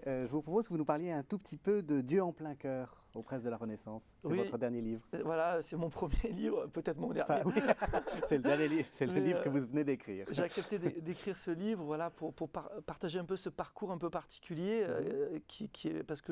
je vous propose que vous nous parliez un tout petit peu de Dieu en plein cœur aux Presses de la Renaissance. C'est votre dernier livre. Voilà, c'est mon premier livre, peut-être mon dernier. Enfin, oui. C'est le dernier livre, c'est le livre que vous venez d'écrire. J'ai accepté d'écrire ce livre, voilà, pour partager un peu ce parcours un peu particulier, parce que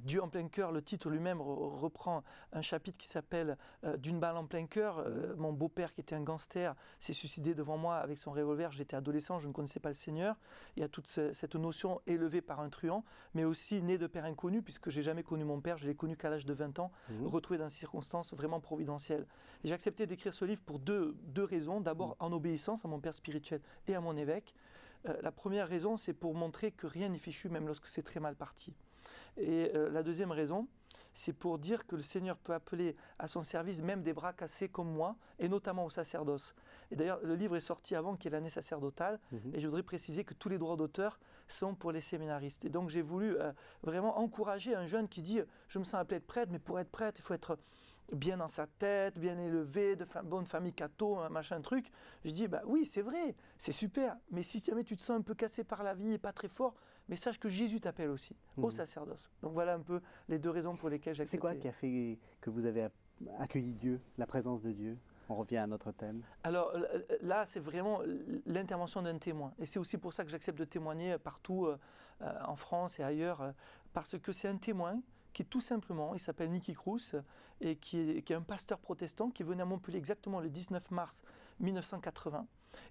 Dieu en plein cœur, le titre lui-même reprend un chapitre qui s'appelle D'une balle en plein cœur. Mon beau-père, qui était un gangster, s'est suicidé devant moi avec son revolver. J'étais adolescent, je ne connaissais pas le Seigneur. Il y a toute cette notion élevée par un truand, mais aussi né de père inconnu, puisque j'ai jamais connu mon père, je l'ai connu qu'à l'âge de 20 ans, retrouvé dans des circonstances vraiment providentielles. Et j'ai accepté d'écrire ce livre pour deux raisons. D'abord, en obéissance à mon père spirituel et à mon évêque. La première raison, c'est pour montrer que rien n'est fichu, même lorsque c'est très mal parti. Et la deuxième raison, c'est pour dire que le Seigneur peut appeler à son service même des bras cassés comme moi, et notamment au sacerdoce. Et d'ailleurs, le livre est sorti avant qu'il y ait l'année sacerdotale, et je voudrais préciser que tous les droits d'auteur sont pour les séminaristes. Et donc j'ai voulu vraiment encourager un jeune qui dit « je me sens appelé à être prêtre, mais pour être prêtre, il faut être bien dans sa tête, bien élevé, de bonne famille catho, machin truc ». Je dis « oui, c'est vrai, c'est super, mais si jamais tu te sens un peu cassé par la vie et pas très fort, mais sache que Jésus t'appelle aussi, au sacerdoce ». Donc voilà un peu les deux raisons pour lesquelles j'ai accepté. C'est quoi qui a fait que vous avez accueilli Dieu, la présence de Dieu ? On revient à notre thème. Alors là, c'est vraiment l'intervention d'un témoin. Et c'est aussi pour ça que j'accepte de témoigner partout en France et ailleurs, parce que c'est un témoin qui tout simplement, il s'appelle Nicky Cruz, et qui est un pasteur protestant qui venait à Montpellier exactement le 19 mars 1980.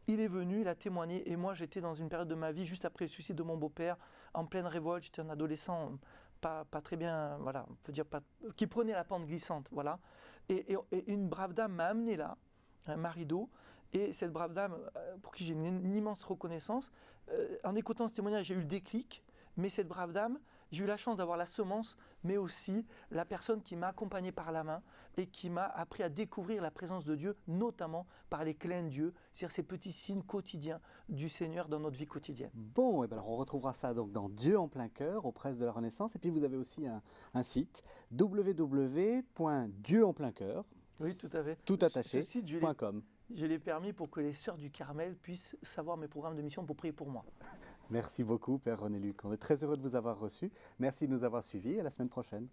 Il est venu, il a témoigné, et moi j'étais dans une période de ma vie, juste après le suicide de mon beau-père, en pleine révolte, j'étais un adolescent pas très bien, voilà, on peut dire pas, qui prenait la pente glissante, voilà. Et une brave dame m'a amené là, un marido, et cette brave dame, pour qui j'ai une immense reconnaissance, en écoutant ce témoignage, j'ai eu le déclic. Mais cette brave dame, j'ai eu la chance d'avoir la semence, mais aussi la personne qui m'a accompagné par la main et qui m'a appris à découvrir la présence de Dieu, notamment par les clins d'yeux, c'est-à-dire ces petits signes quotidiens du Seigneur dans notre vie quotidienne. Bon, et bien alors on retrouvera ça donc dans Dieu en plein cœur, aux Presses de la Renaissance. Et puis vous avez aussi un site, www.dieuenpleincœur, oui, tout à fait. tout attaché, .com. Je l'ai permis pour que les sœurs du Carmel puissent savoir mes programmes de mission pour prier pour moi. Merci beaucoup, Père René Luc. On est très heureux de vous avoir reçu. Merci de nous avoir suivis. À la semaine prochaine.